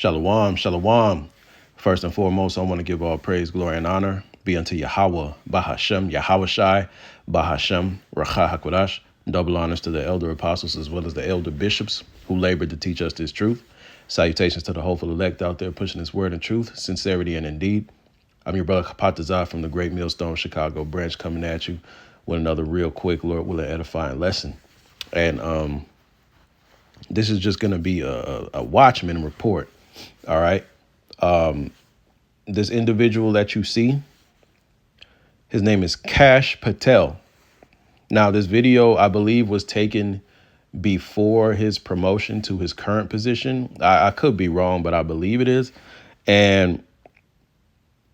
Shalom, shalom. First and foremost, I want to give all praise, glory, and honor be unto Yahweh, Bahashem, Yahweh Shai, Bahashem, Racha HaKodash. Double honors to the elder apostles as well as the elder bishops who labored to teach us this truth. Salutations to the hopeful elect out there pushing this word and truth, sincerity and indeed. I'm your brother Kapatazar from the Great Millstone Chicago branch, coming at you with another real quick, Lord willing, edifying lesson. And this is just going to be a Watchman report. All right. This individual that you see, his name is Kash Patel. Now, this video, I believe, was taken before his promotion to his current position. I could be wrong, but I believe it is. And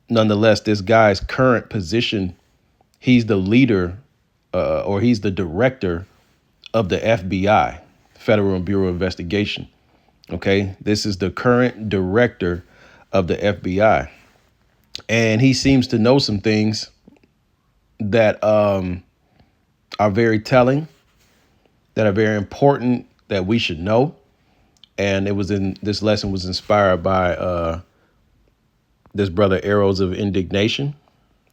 nonetheless, this guy's current position, he's the leader or he's the director of the FBI, Federal Bureau of Investigation. OK, this is the current director of the FBI. And he seems to know some things that are very telling, that are very important, that we should know. And this lesson was inspired by this brother Arrows of Indignation.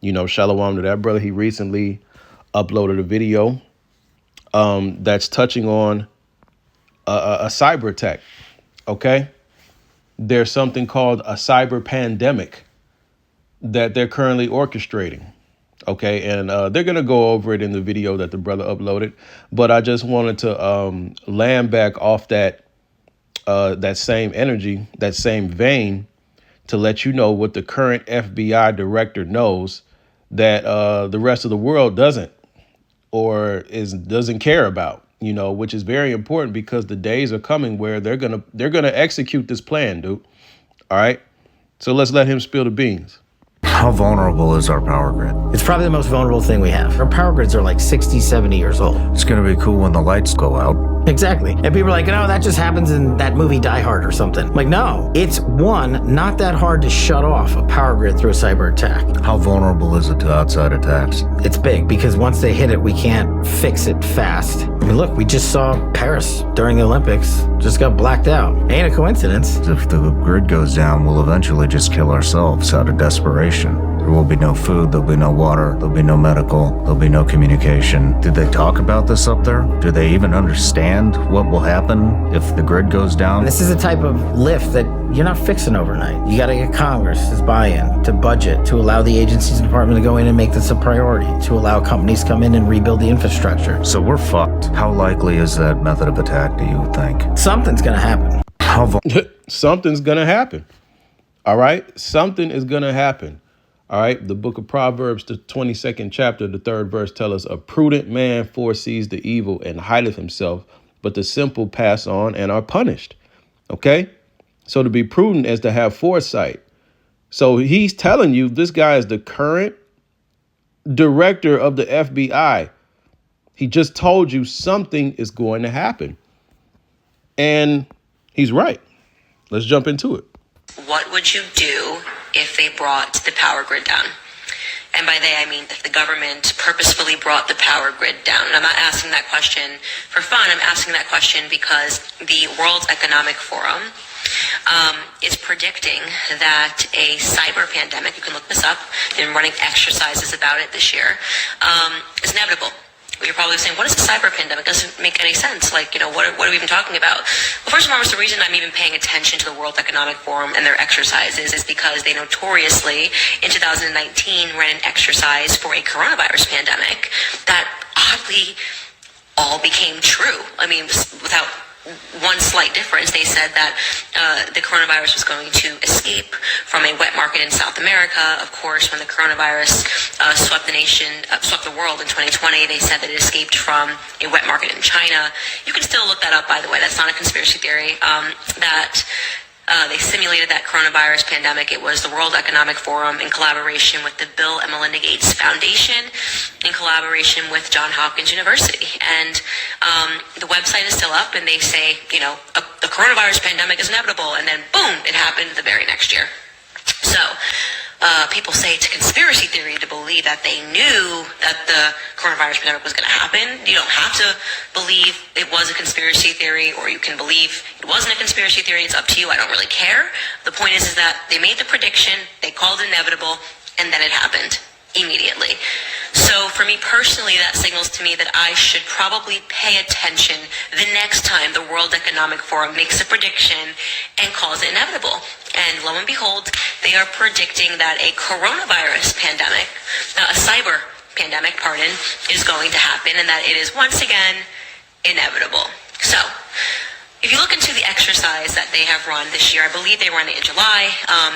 You know, shalom to that brother. He recently uploaded a video that's touching on a cyber attack. OK, there's something called a cyber pandemic that they're currently orchestrating. OK, and they're going to go over it in the video that the brother uploaded. But I just wanted to land back off that same energy, that same vein, to let you know what the current FBI director knows that the rest of the world doesn't or doesn't care about, you know, which is very important because the days are coming where they're going to execute this plan, dude. All right. So let's let him spill the beans. How vulnerable is our power grid? It's probably the most vulnerable thing we have. Our power grids are like 60, 70 years old. It's going to be cool when the lights go out. Exactly. And people are like, no, that just happens in that movie Die Hard or something. Like, no, it's not that hard to shut off a power grid through a cyber attack. How vulnerable is it to outside attacks? It's big because once they hit it, we can't fix it fast. I mean, look, we just saw Paris during the Olympics just got blacked out. Ain't a coincidence. If the grid goes down, we'll eventually just kill ourselves out of desperation. There will be no food, there'll be no water, there'll be no medical, there'll be no communication. Did they talk about this up there? Do they even understand what will happen if the grid goes down? This is a type of lift that you're not fixing overnight. You got to get Congress's buy-in to budget, to allow the agencies and department to go in and make this a priority, to allow companies to come in and rebuild the infrastructure. So we're fucked. How likely is that method of attack, do you think? Something's going to happen. Something's going to happen. All right? Something is going to happen. All right, the book of Proverbs, the 22nd chapter, the 3rd verse tell us a prudent man foresees the evil and hideth himself, but the simple pass on and are punished. OK, so to be prudent is to have foresight. So he's telling you this guy is the current director of the FBI. He just told you something is going to happen. And he's right. Let's jump into it. What would you do if they brought the power grid down? And by they, I mean if the government purposefully brought the power grid down. And I'm not asking that question for fun. I'm asking that question because the World Economic Forum is predicting that a cyber pandemic, you can look this up, they've been running exercises about it this year, is inevitable. You're probably saying, what is a cyber pandemic? It doesn't make any sense. Like, you know, what are we even talking about? Well, first and foremost, the reason I'm even paying attention to the World Economic Forum and their exercises is because they notoriously, in 2019, ran an exercise for a coronavirus pandemic that oddly all became true. I mean, without one slight difference, they said that the coronavirus was going to escape from a wet market in South America. Of course, when the coronavirus swept the world in 2020, they said that it escaped from a wet market in China. You can still look that up, by the way. That's not a conspiracy theory. They simulated that coronavirus pandemic. It was the World Economic Forum in collaboration with the Bill and Melinda Gates Foundation, in collaboration with Johns Hopkins University. And the website is still up, and they say, you know, the coronavirus pandemic is inevitable. And then, boom, it happened the very next year. So people say it's a conspiracy theory to believe that they knew that the coronavirus pandemic was going to happen. You don't have to believe it was a conspiracy theory, or you can believe it wasn't a conspiracy theory. It's up to you. I don't really care. The point is that they made the prediction, they called it inevitable, and then it happened immediately. So for me personally, that signals to me that I should probably pay attention the next time the World Economic Forum makes a prediction and calls it inevitable. And lo and behold, they are predicting that a coronavirus pandemic, a cyber pandemic, is going to happen, and that it is once again inevitable. So, if you look into the exercise that they have run this year, I believe they ran it in July.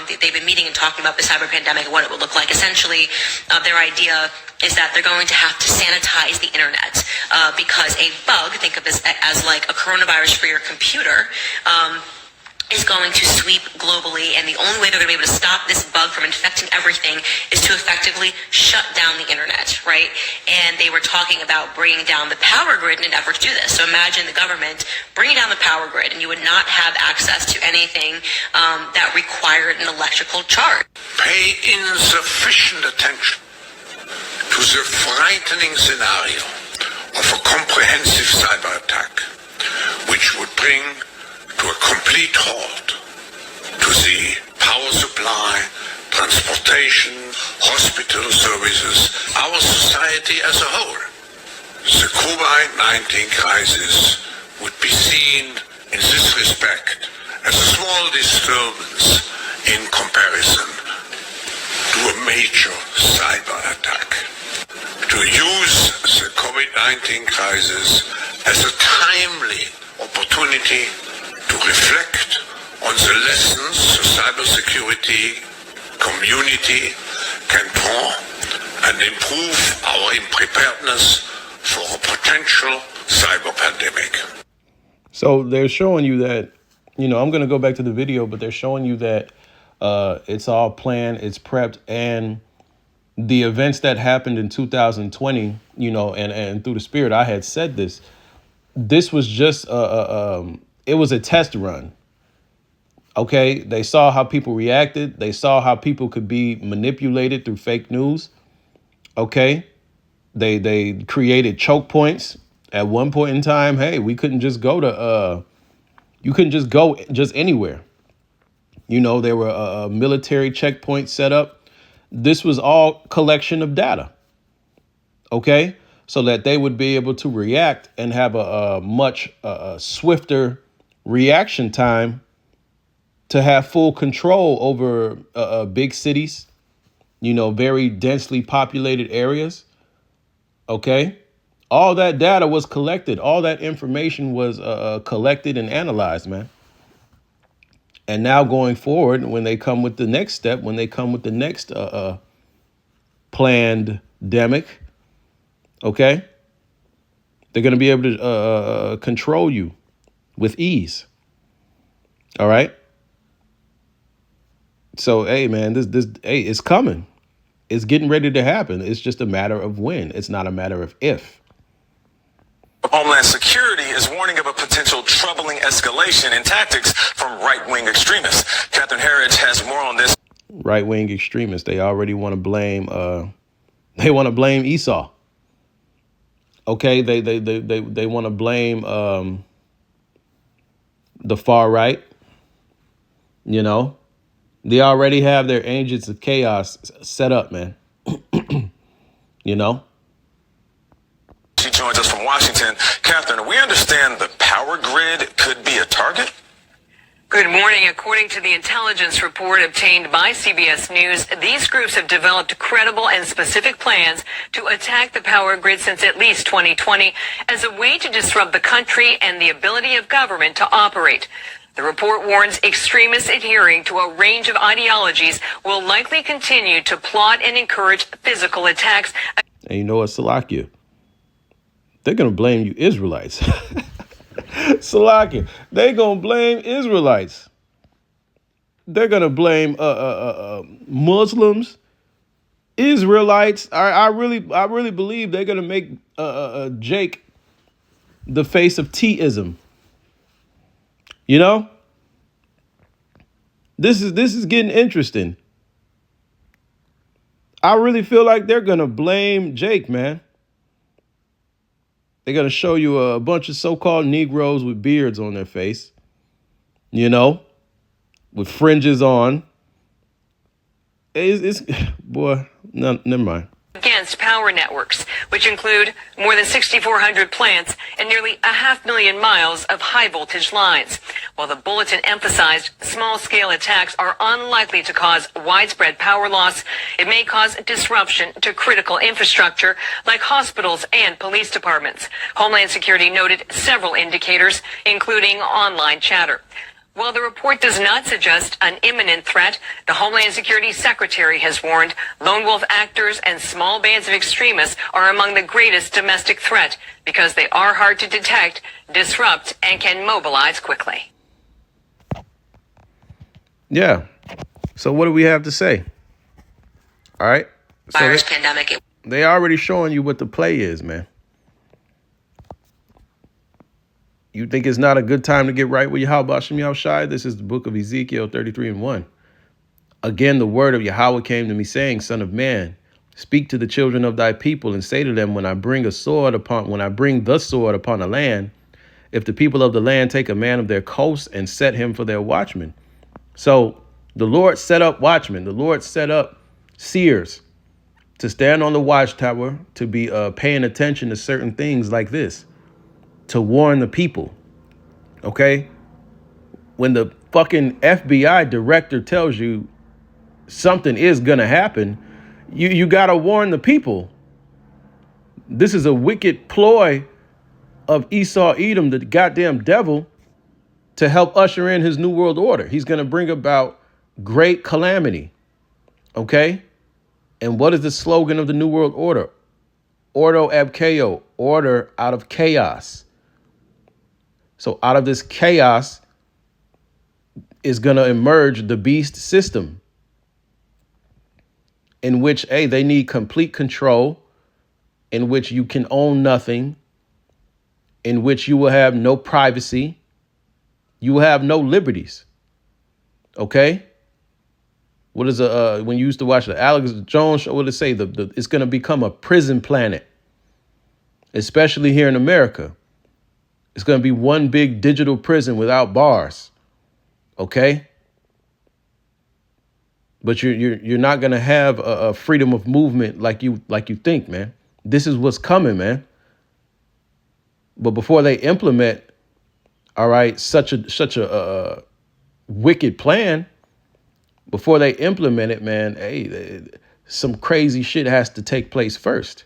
They've been meeting and talking about the cyber pandemic and what it would look like. Essentially, their idea is that they're going to have to sanitize the internet because a bug, think of this as like a coronavirus for your computer, is going to sweep globally, and the only way they're going to be able to stop this bug from infecting everything is to effectively shut down the internet, right? And they were talking about bringing down the power grid in an effort to do this. So imagine the government bringing down the power grid, and you would not have access to anything that required an electrical charge. Pay insufficient attention to the frightening scenario of a comprehensive cyber attack, which would bring to a complete halt to the power supply, transportation, hospital services, our society as a whole. The COVID-19 crisis would be seen in this respect as a small disturbance in comparison to a major cyber attack. To use the COVID-19 crisis as a timely opportunity to reflect on the lessons the cybersecurity community can draw and improve our preparedness for a potential cyber pandemic. So they're showing you that, I'm going to go back to the video, but they're showing you that it's all planned, it's prepped, and the events that happened in 2020, and through the Spirit, I had said this was just it was a test run. Okay, they saw how people reacted. They saw how people could be manipulated through fake news. Okay, they created choke points. At one point in time, hey, we couldn't just go to you couldn't just go just anywhere. There were military checkpoints set up. This was all collection of data. Okay, so that they would be able to react and have a much swifter reaction time to have full control over big cities, very densely populated areas. Okay, all that data was collected. All that information was collected and analyzed, man. And now going forward, when they come with the next step, when they come with the next planned demic, okay, they're going to be able to control you with ease. All right. So, hey, man, hey, it's coming. It's getting ready to happen. It's just a matter of when. It's not a matter of if. Homeland Security is warning of a potential troubling escalation in tactics from right-wing extremists. Catherine Herridge has more on this. Right-wing extremists. They already want to blame. They want to blame Esau. Okay, they want to blame the far right. They already have their agents of chaos set up, man. She joins us from Washington. Catherine, we understand the power grid could be a target? Good morning. According to the intelligence report obtained by CBS News, these groups have developed credible and specific plans to attack the power grid since at least 2020 as a way to disrupt the country and the ability of government to operate. The report warns extremists adhering to a range of ideologies will likely continue to plot and encourage physical attacks. And you know what, Salakia? They're going to blame you Israelites. Salakia, they're going to blame Israelites. They're going to blame Muslims, Israelites. I really believe they're going to make Jake the face of T-ism. This is getting interesting. I really feel like they're going to blame Jake, man. They're going to show you a bunch of so-called Negroes with beards on their face, with fringes on. It's boy, no, never mind. Against power networks, which include more than 6,400 plants and nearly 500,000 miles of high voltage lines. While the bulletin emphasized small-scale attacks are unlikely to cause widespread power loss, it may cause disruption to critical infrastructure like hospitals and police departments. Homeland Security noted several indicators, including online chatter. While the report does not suggest an imminent threat, the Homeland Security Secretary has warned lone wolf actors and small bands of extremists are among the greatest domestic threat because they are hard to detect, disrupt, and can mobilize quickly. Yeah. So what do we have to say? All right. So Virus pandemic. they already showing you what the play is, man. You think it's not a good time to get right with Yahweh Hashem Yahushai? This is the book of Ezekiel 33:1. Again, the word of Yahweh came to me, saying, Son of man, speak to the children of thy people and say to them, when I bring the sword upon the land, if the people of the land take a man of their coast and set him for their watchman. So the Lord set up watchmen. The Lord set up seers to stand on the watchtower, to be paying attention to certain things like this, to warn the people. Okay? When the fucking FBI director tells you something is going to happen, you got to warn the people. This is a wicked ploy of Esau Edom, the goddamn devil, to help usher in his new world order. He's going to bring about great calamity. Okay? And what is the slogan of the new world order? Ordo ab chaos, order out of chaos. So out of this chaos is going to emerge the beast system, in which, they need complete control, in which you can own nothing, in which you will have no privacy, you will have no liberties. Okay? What is when you used to watch the Alex Jones show, what did it say? It's going to become a prison planet, especially here in America. It's going to be one big digital prison without bars. Okay? But you're not going to have a freedom of movement like you think, man. This is what's coming, man. But before they implement, all right, such a wicked plan, before they implement it, man, some crazy shit has to take place first.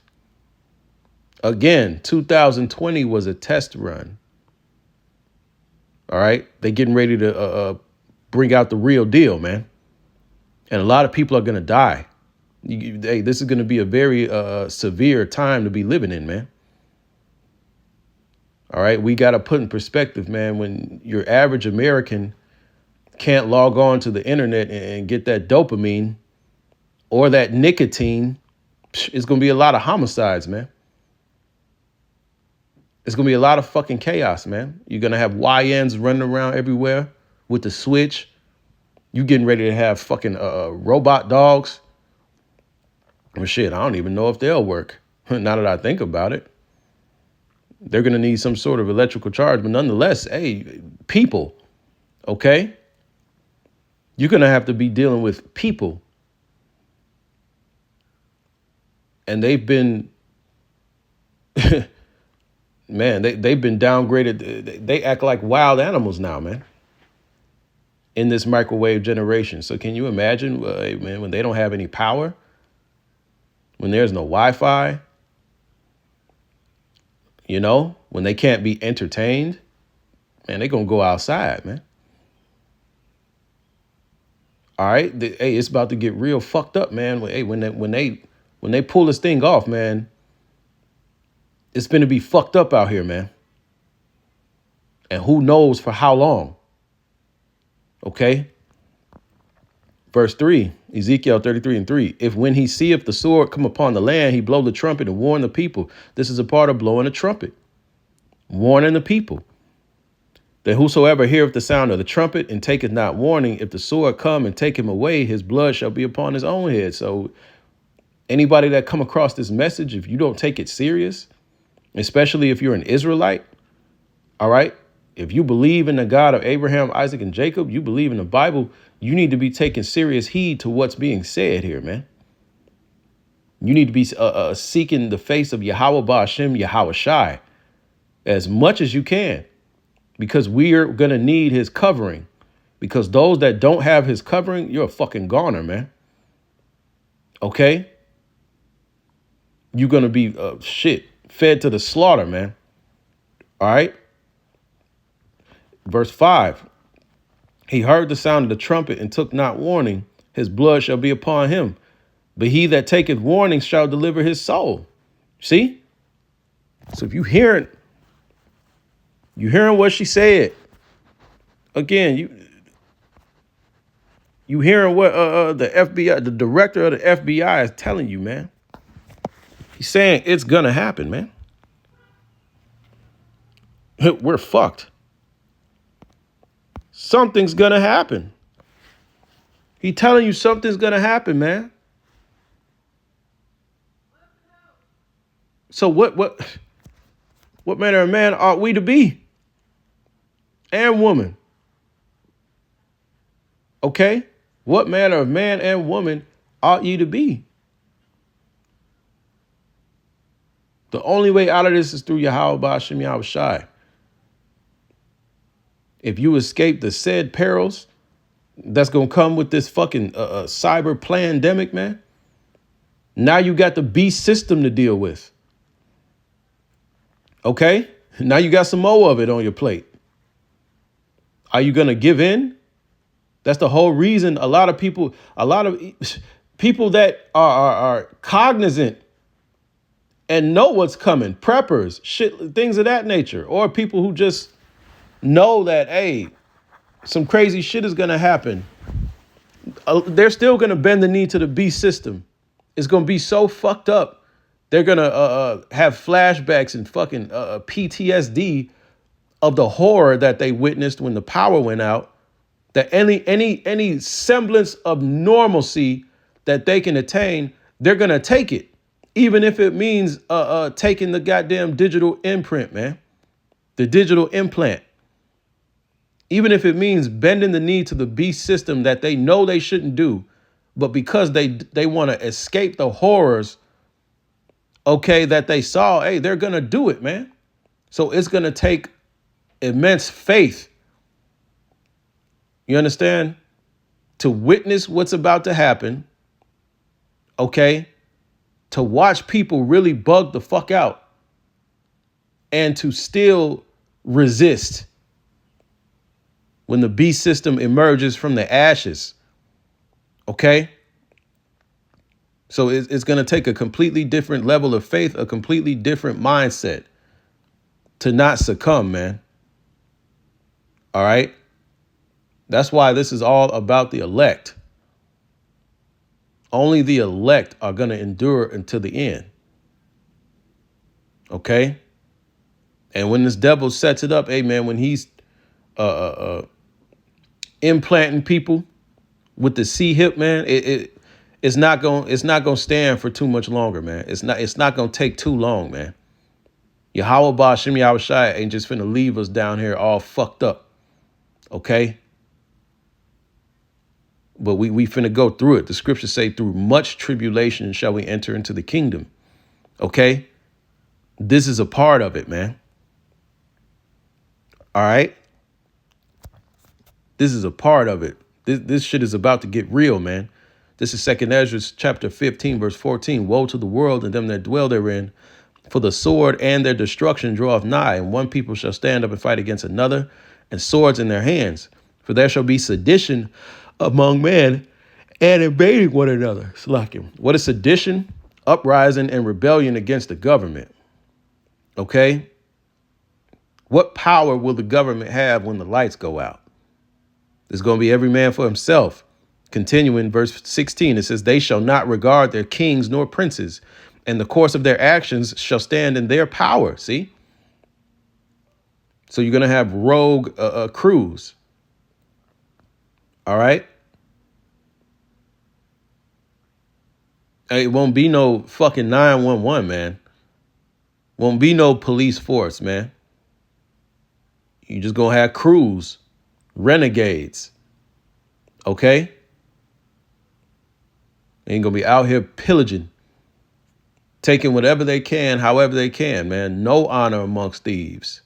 Again, 2020 was a test run. All right. They're getting ready to bring out the real deal, man. And a lot of people are going to die. This is going to be a very severe time to be living in, man. All right. We got to put in perspective, man, when your average American can't log on to the internet and get that dopamine or that nicotine, it's going to be a lot of homicides, man. It's going to be a lot of fucking chaos, man. You're going to have YNs running around everywhere with the switch. You getting ready to have fucking robot dogs. Well, shit, I don't even know if they'll work. Now that I think about it. They're going to need some sort of electrical charge. But nonetheless, people, okay? You're going to have to be dealing with people. And they've been... Man, they've been downgraded. They act like wild animals now, man, in this microwave generation. So can you imagine, man, when they don't have any power, when there's no Wi-Fi, when they can't be entertained, man, they're going to go outside, man. All right. It's about to get real fucked up, man. When they pull this thing off, man, it's going to be fucked up out here, man. And who knows for how long. Okay. Verse 3, Ezekiel 33:3. If when he seeth the sword come upon the land, he blow the trumpet and warn the people. This is a part of blowing a trumpet. Warning the people. That whosoever heareth the sound of the trumpet and taketh not warning, if the sword come and take him away, his blood shall be upon his own head. So Anybody that come across this message, if you don't take it serious, especially if you're an Israelite, all right, if you believe in the God of Abraham, Isaac, and Jacob, you believe in the Bible, you need to be taking serious heed to what's being said here, man. You need to be seeking the face of Yahweh Ba'ashem, Yahweh Shai, as much as you can, because we're going to need his covering. Because those that don't have his covering, you're a fucking goner, man. Okay? You're going to be, fed to the slaughter, man. All right? Verse 5. He heard the sound of the trumpet and took not warning. His blood shall be upon him. But he that taketh warning shall deliver his soul. See? So if you hearing what she said, again, you hearing what the FBI, the director of the FBI is telling you, man. He's saying it's gonna happen, man. We're fucked. Something's gonna happen. He telling you something's gonna happen, man. So what manner of man ought we to be? And woman. Okay? What manner of man and woman ought ye to be? The only way out of this is through Yahweh Ba'ashem Yahweh Shai. If you escape the said perils that's going to come with this fucking cyber pandemic, man, now you got the beast system to deal with. Okay? Now you got some more of it on your plate. Are you going to give in? That's the whole reason a lot of people that are cognizant and know what's coming, preppers, shit, things of that nature, or people who just know that, hey, some crazy shit is going to happen. They're still going to bend the knee to the beast system. It's going to be so fucked up. They're going to have flashbacks and fucking PTSD of the horror that they witnessed when the power went out. That any semblance of normalcy that they can attain, they're going to take it. Even if it means taking the goddamn digital imprint, man. The digital implant. Even if it means bending the knee to the beast system that they know they shouldn't do, but because they want to escape the horrors, okay, that they saw, hey, they're going to do it, man. So it's going to take immense faith. You understand? To witness what's about to happen, okay? To watch people really bug the fuck out and to still resist when the beast system emerges from the ashes, okay? So it's going to take a completely different level of faith, a completely different mindset to not succumb, man. All right? That's why this is all about the elect. Only the elect are going to endure until the end. Okay? And when this devil sets it up, hey man, when he's implanting people with the C-hip, man, it's not gonna stand for too much longer, man. It's not gonna take too long, man. Yahweh Ba'ashem Yahweh Shai ain't just finna leave us down here all fucked up. Okay? But we finna go through it. The scriptures say through much tribulation shall we enter into the kingdom. Okay? This is a part of it, man. All right? This is a part of it. This shit is about to get real, man. This is 2 Ezra chapter 15, verse 14. Woe to the world and them that dwell therein, for the sword and their destruction draweth nigh, and one people shall stand up and fight against another, and swords in their hands. For there shall be sedition among men and invading one another. Slakim. What is sedition? Uprising and rebellion against the government. Okay? What power will the government have when the lights go out? There's going to be every man for himself. Continuing verse 16, it says, they shall not regard their kings nor princes, and the course of their actions shall stand in their power. See? So you're going to have rogue crews. All right? It won't be no fucking 911, man. Won't be no police force, man. You just gonna have crews, renegades. Okay? Ain't gonna be out here pillaging, taking whatever they can, however they can, man. No honor amongst thieves.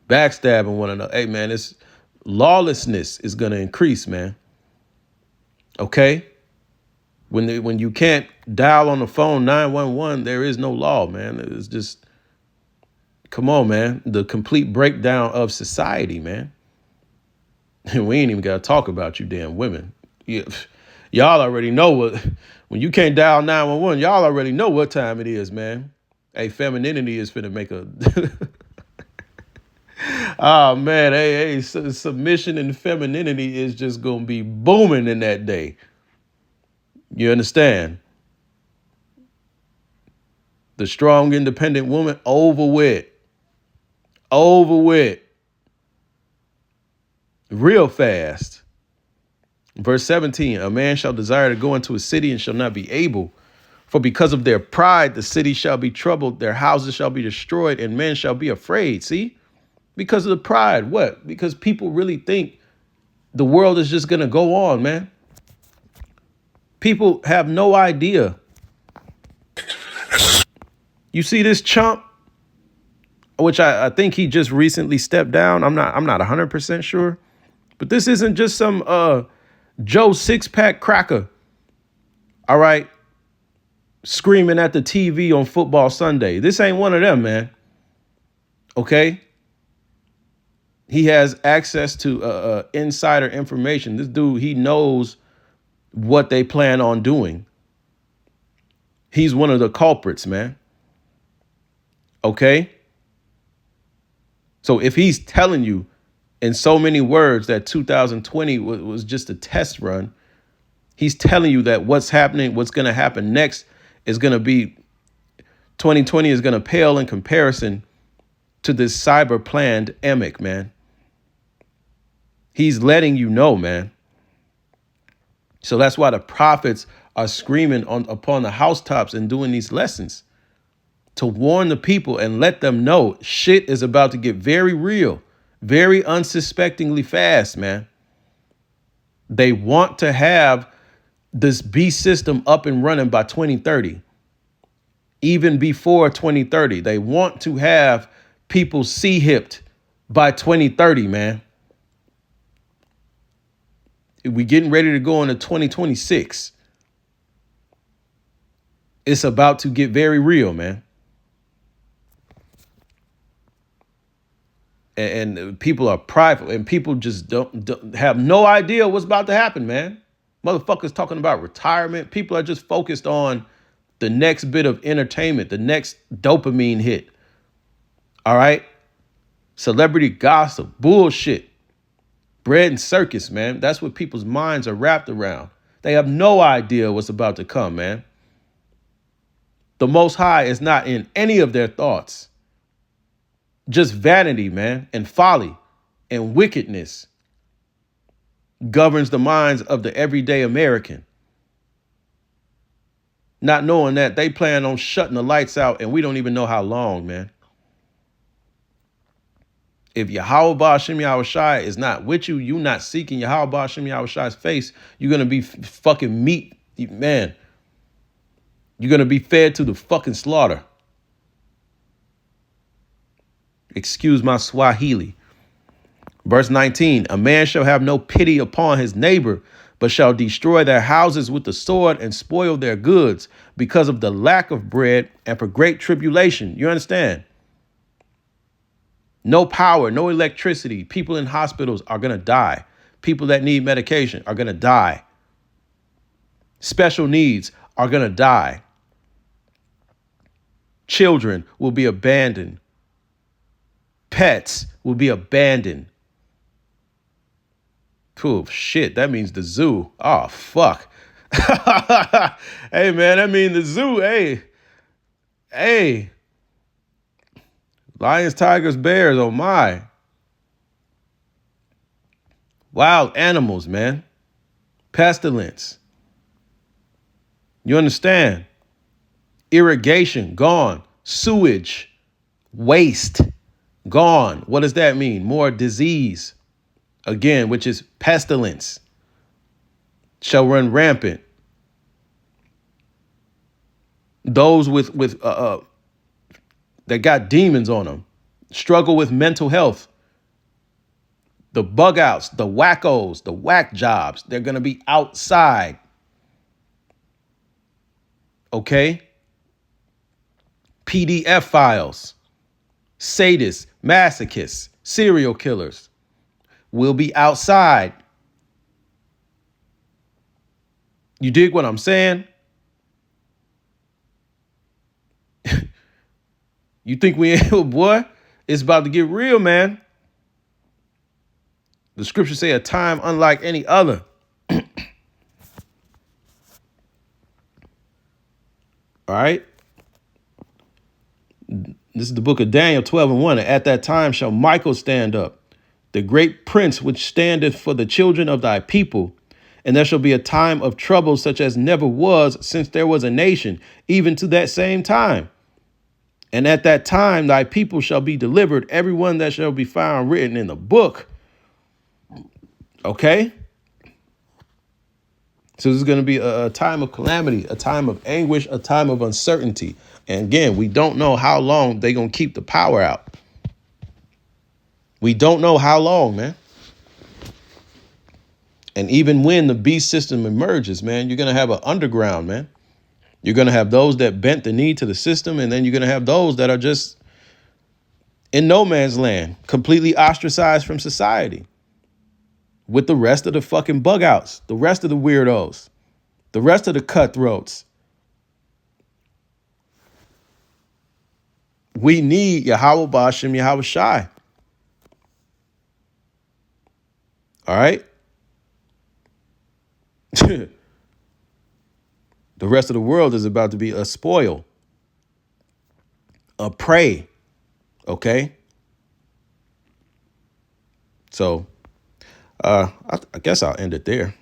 Backstabbing one another. Hey, man, this lawlessness is gonna increase, man. Okay? When you can't dial on the phone 911, there is no law, man. It's just, come on, man. The complete breakdown of society, man. And we ain't even got to talk about you damn women. Y'all already know when you can't dial 911, y'all already know what time it is, man. Hey, femininity is finna make a... Oh, man. Hey, submission and femininity is just going to be booming in that day. You understand? The strong, independent woman, over with. Over with. Real fast. Verse 17, a man shall desire to go into a city and shall not be able. For because of their pride, the city shall be troubled, their houses shall be destroyed, and men shall be afraid. See? Because of the pride. What? Because people really think the world is just going to go on, man. People have no idea. You see this chump, which I think he just recently stepped down. I'm not 100% sure. But this isn't just some Joe six-pack cracker. All right. Screaming at the TV on football Sunday. This ain't one of them, man. Okay. He has access to insider information. This dude, he knows what they plan on doing. He's one of the culprits, man. Okay. So if he's telling you in so many words that 2020 was just a test run, he's telling you that what's happening, what's going to happen next is going to be 2020 is going to pale in comparison to this cyber planned Emic, man. He's letting you know, man. So that's why the prophets are screaming upon the housetops and doing these lessons to warn the people and let them know shit is about to get very real, very unsuspectingly fast, man. They want to have this beast system up and running by 2030. Even before 2030, they want to have people C-hipped by 2030, man. We getting ready to go into 2026. It's about to get very real, man. And people are prideful, and people just don't have no idea what's about to happen, man. Motherfuckers talking about retirement. People are just focused on the next bit of entertainment, the next dopamine hit. All right? Celebrity gossip, bullshit, bread and circus, man. That's what people's minds are wrapped around. They have no idea what's about to come, man. The Most High is not in any of their thoughts. Just vanity, man, and folly and wickedness governs the minds of the everyday American. Not knowing that they plan on shutting the lights out and we don't even know how long, man. If Yahweh Ba'Shem Yahweh Shai is not with you, you not seeking Yahweh Ba'Shem Yahweh Shai's face, you're going to be fucking meat, man. You're going to be fed to the fucking slaughter. Excuse my Swahili. Verse 19, a man shall have no pity upon his neighbor, but shall destroy their houses with the sword and spoil their goods because of the lack of bread and for great tribulation. You understand? No power, no electricity. People in hospitals are going to die. People that need medication are going to die. Special needs are going to die. Children will be abandoned. Pets will be abandoned. Poof, shit, that means the zoo. Oh, fuck. Hey, man, that means the zoo. Hey. Lions, tigers, bears, oh my. Wild animals, man. Pestilence. You understand? Irrigation, gone. Sewage, waste, gone. What does that mean? More disease, again, which is pestilence, shall run rampant. Those that got demons on them struggle with mental health. The bug outs, the wackos, the whack jobs, they're going to be outside. Okay? PDF files, sadists, masochists, serial killers will be outside. You dig what I'm saying? You think we ain't, boy? It's about to get real, man. The scriptures say a time unlike any other. All right? This is the book of Daniel 12:1. At that time shall Michael stand up, the great prince which standeth for the children of thy people. And there shall be a time of trouble such as never was since there was a nation, even to that same time. And at that time thy people shall be delivered, everyone that shall be found written in the book. Okay? So this is going to be a time of calamity, a time of anguish, a time of uncertainty. And again, we don't know how long they're going to keep the power out. We don't know how long, man. And even when the beast system emerges, man, you're going to have an underground, man. You're going to have those that bent the knee to the system, and then you're going to have those that are just in no man's land, completely ostracized from society, with the rest of the fucking bug outs, the rest of the weirdos, the rest of the cutthroats. We need Yahweh Ba'ashem Yahweh Shai. All right? The rest of the world is about to be a spoil, a prey. Okay? So, I guess I'll end it there.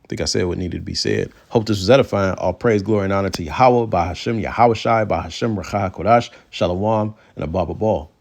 I think I said what needed to be said. Hope this was edifying. All praise, glory, and honor to Yahweh, Bahashem, Yahweh Shai, Bahashem, Racha HaKodash, Shalom, and Abba Ball.